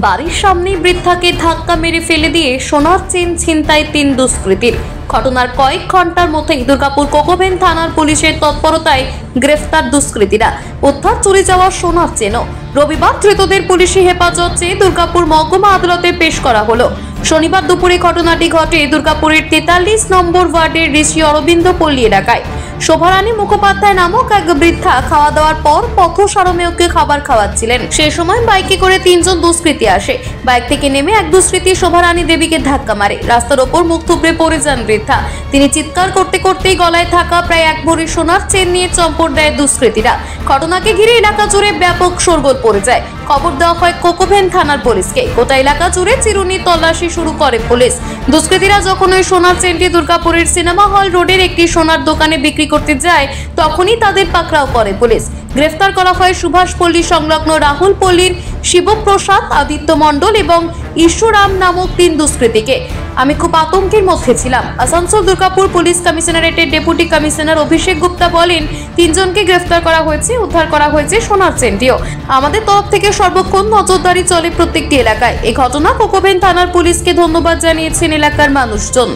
বাড়ির সামনেই বৃদ্ধাকে ধাক্কা মেরে ফেলে দিয়ে সোনার চেন ছিনতাই 3 দুষ্কৃতীর। ঘটনার কয়েক ঘন্টার মধ্যেই দুর্গাপুর কোকোভেন থানার পুলিশের তৎপরতায় গ্রেফতার দুষ্কৃতীরা। উদ্ধার চুরি যাওয়া সোনার চেনও। রবিবার ধৃতদের পুলিশি হেফাজত চেয়ে দুর্গাপুর মহকুমা আদালতে পেশ করা হলো। শনিবার দুপুরে ঘটনাটি ঘটে দুর্গাপুরের 43 নম্বর ওয়ার্ডের ঋষি অরবিন্দ পল্লী এলাকায়। শোভারানী মুখোপাধ্যায় নামক এক বৃদ্ধা খাওয়া দাওয়ার পর পথসারমেয়কে খাবার খাওয়াচ্ছিলেন। সেই সময় বাইকে করে 3 জন দুষ্কৃতী আসে। বাইক থেকে নেমে এক দুষ্কৃতী শোভারানী দেবীকে ধাক্কা মারে। রাস্তার ওপর মুখ থুবড়ে পড়ে যান বৃদ্ধা। তিনি চিৎকার করতে করতেই গলায় থাকা প্রায় 1 ভরি সোনার চেন নিয়ে চম্পট দেয় দুষ্কৃতীরা। ঘটনাকে ঘিরে এলাকা জুড়ে ব্যাপক শোরগোল পড়ে যায়। খবর দেওয়া হয় কোকোভেন থানার পুলিশকে। গোটা এলাকা জুড়ে চিরুনি তল্লাশি শুরু করে পুলিশ। দুষ্কৃতীরা যখন ওই সোনার চেনটি দুর্গাপুরের সিনেমা হল রোডের একটি সোনার দোকানে বিক্রি করতে যায়, তখনই তাদের পাকড়াও করে পুলিশ। গ্রেফতার করা হয় সুভাষ পল্লী সংলগ্ন রাহুল পল্লীর শিবপ্রসাদ, আদিত্য মণ্ডল এবং ঈশ্বরাম নামক 3 দুষ্কৃতীকে। আমি খুব আতঙ্কের মধ্যে ছিলাম। আসানসোল দুর্গাপুর পুলিশ কমিশনারেটের ডেপুটি কমিশনার অভিষেক গুপ্তা বলেন, 3 জনকে গ্রেফতার করা হয়েছে, উদ্ধার করা হয়েছে সোনার চেনটিও। আমাদের তরফ থেকে সর্বক্ষণ নজরদারি চলে প্রত্যেকটি এলাকায়। এই ঘটনা কোকোভেন থানার পুলিশকে ধন্যবাদ জানিয়েছেন এলাকার মানুষজন।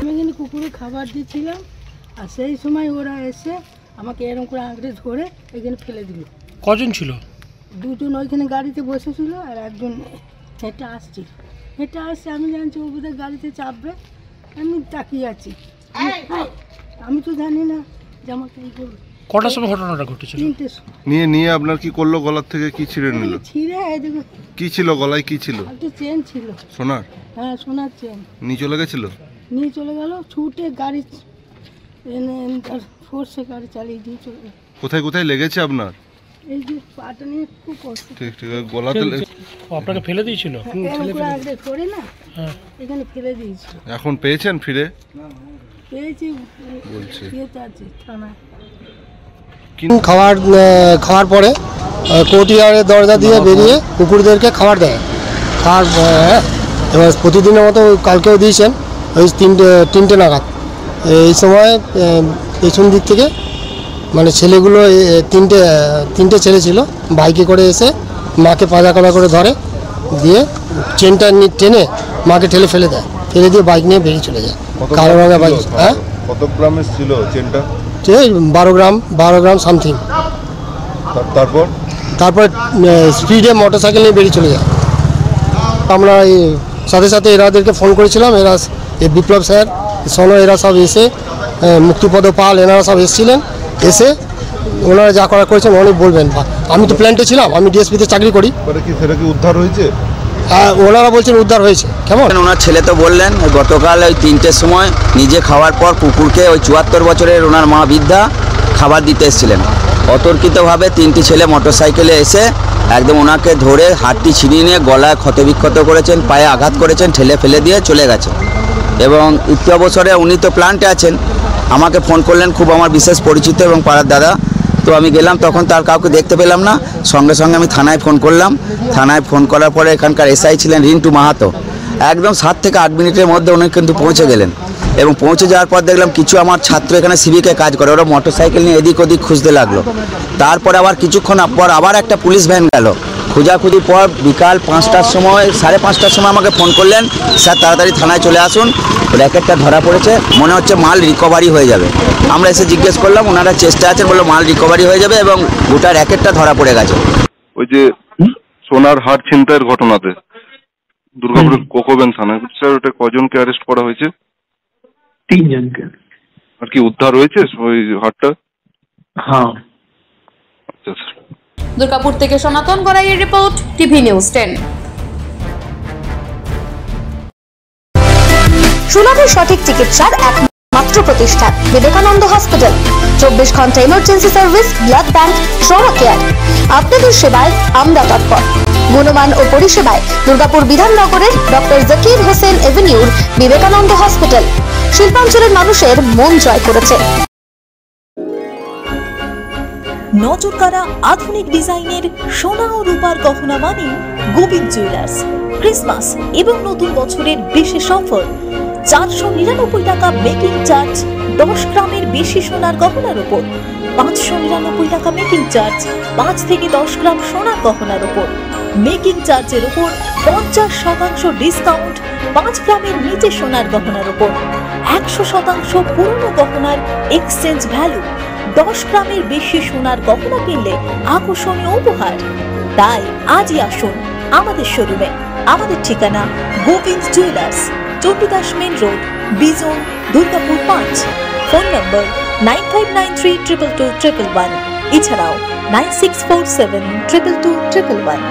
আমি এখানে কুকুরে খাবার দিচ্ছিলাম, আর সেই সময় ওরা এসে আমাকে এরকম করে আঁকড়ে ধরে এখানে ফেলে দিল। কজন ছিল? 2 জন ওইখানে গাড়িতে বসেছিল, আর একজন হেঁটে আসছে। আমি জানছি ও বোধহয় গাড়িতে চাপবে। আমি তাকিয়ে আছি, আমি তো জানি না যে আমাকে এই করবে। কটার সময় ঘটনাটা ঘটেছিল? 3টের সময়। নিয়ে আপনার কি করলো? গলার থেকে কি ছিঁড়ে নিল? ছিঁড়ে দেখো কি ছিল গলায়? কি ছিল? একটা চেন ছিল। সোনার? হ্যাঁ, সোনার চেন। নিয়ে চলে গেছিল? নিয়ে চলে গেল ছুটে, গাড়ি এনে ফোর্সে গাড়ি চালিয়ে দিয়ে চলে গেল। কোথায় কোথায় লেগেছে আপনার? এই যে পাটা নিয়ে খুব কষ্ট। ঠিক ঠিক গলাতে আপনাকে ফেলে দিয়েছিল? করে না, হ্যাঁ, এখানে ফেলে দিয়েছিল। এখন পেয়েছেন ফিরে? পেয়েছি বলছে আছে থানায়। খাওয়ার পরে কোর্টিয়ারের দরজা দিয়ে বেরিয়ে কুকুরদেরকে খাবার দেয়। এবার প্রতিদিনের মতো কালকেও দিয়েছেন ওই 3টে নাগাদ। এই সময় পেছন দিক থেকে মানে ছেলেগুলো 3টে ছেলে ছিল, বাইকে করে এসে মাকে পাজা কলা করে ধরে, দিয়ে চেনটা টেনে মাকে ঠেলে ফেলে দেয়। ফেলে দিয়ে বাইক নিয়ে বেরিয়ে চলে যায়। কালো রঙের বাইক। হ্যাঁ, কত গ্রামের ছিল চেনটা? 12 গ্রাম সামথিং। তারপর স্পিডে মোটরসাইকেল নিয়ে বেরিয়ে চলে যায়। আমরা সাথে সাথে এরাদেরকে ফোন করেছিলাম। এরা বিপ্লব স্যার, সোনো, এরা সব এসে, মুক্তিপদ পাল, এনারা সব এসেছিলেন। এসে ওনারা যা করা করেছেন উনি বলবেন। আমি তো প্ল্যান্টে ছিলাম, আমি ডিএসপিতে চাকরি করি। সেটা কি উদ্ধার হয়েছে? ওনারা বলছেন উদ্ধার হয়েছে। কেমন? ওনার ছেলে তো বললেন গতকাল ওই 3টের সময় নিজে খাওয়ার পর কুকুরকে ওই 74 বছরের ওনার মা বৃদ্ধা খাবার দিতে এসেছিলেন। অতর্কিতভাবে 3টি ছেলে মোটরসাইকেলে এসে একদম ওনাকে ধরে হাতটি ছিনিয়ে নিয়ে গলায় ক্ষতবিক্ষত করেছেন, পায়ে আঘাত করেছেন, ঠেলে ফেলে দিয়ে চলে গেছে। এবং একটু অবসরে উনি তো প্ল্যান্টে আছেন, আমাকে ফোন করলেন, খুব আমার বিশেষ পরিচিত এবং পাড়ার দাদা। তো আমি গেলাম, তখন তার কাউকে দেখতে পেলাম না। সঙ্গে সঙ্গে আমি থানায় ফোন করলাম। থানায় ফোন করার পরে এখানকার এসআই ছিলেন রিন্টু মাহাতো, একদম 7 থেকে 8 মিনিটের মধ্যে উনি কিন্তু পৌঁছে গেলেন। এবং পৌঁছে যাওয়ার পর দেখলাম কিছু আমার ছাত্র এখানে সিভিকে কাজ করে, ওরা মোটরসাইকেল নিয়ে এদিক ওদিক খুঁজতে লাগলো। তারপরে আবার কিছুক্ষণ পর আবার একটা পুলিশ ভ্যান গেল। খোঁজাখুঁজির পর বিকাল 5টার সময়, 5:30টার সময় আমাকে ফোন করলেন, স্যার তাড়াতাড়ি থানায় চলে আসুন, র্যাকেটটা ধরা পড়েছে, মনে হচ্ছে মাল রিকভারি হয়ে যাবে। আমরা এসে জিজ্ঞেস করলাম, ওনারা চেষ্টা আছে, বললো মাল রিকভারি হয়ে যাবে এবং গোটা র্যাকেটটা ধরা পড়ে গেছে। ওই যে সোনার হাট ছিনতাইয়ের ঘটনাতে দুর্গাপুরের কোকোভেন থানায় স্যার, ওটা কজনকে অ্যারেস্ট করা হয়েছে? 3 জনকে। আর কি উদ্ধার হয়েছে ওই হাটটা? হ্যাঁ। আচ্ছা স্যার। দুর্গাপুর থেকে সনাতন গড়াইয়ের রিপোর্ট, টিভি নিউজ 10। সুলভে সঠিক চিকিৎসার একমাত্র প্রতিষ্ঠান বিবেকানন্দ হসপিটাল। 24 ঘন্টা emergency service, blood bank, trauma care. আপনাদের সেবায় আমরা তৎপর। গুণমান ও পরিষেবায় দুর্গাপুর বিধাননগরের ডক্টর জাকির হোসেন এভিনিউর বিবেকানন্দ হসপিটাল শিল্পাঞ্চলের মানুষের মন জয় করেছে। নজরকাড়া আধুনিক ডিজাইনের সোনা ও রূপার গহনা মানে গোবিন্দ জুয়েলার্স। ক্রিসমাস এবং নতুন বছরের বিশেষ অফার, 499 টাকা মেকিং চার্জ, 10 গ্রামের বেশি সোনার গহনার উপর 599 টাকা মেকিং চার্জ, 5 থেকে 10 গ্রাম সোনার গহনার উপর মেকিং চার্জের উপর 50% ডিসকাউন্ট, 5 গ্রামের নিচে সোনার গহনার উপর 100% পুরনো গহনার এক্সচেঞ্জ ভ্যালু, 10 গ্রামের বেশি সোনার গহনা কিনলে আকর্ষণীয় উপহার। তাই আজই আসুন আমাদের শোরুমে। আমাদের ঠিকানা Gobinda jewellers, Chandidas main road, Bijan, Durgapur 5। Phone number 9593222111, এছাড়াও 9647222111।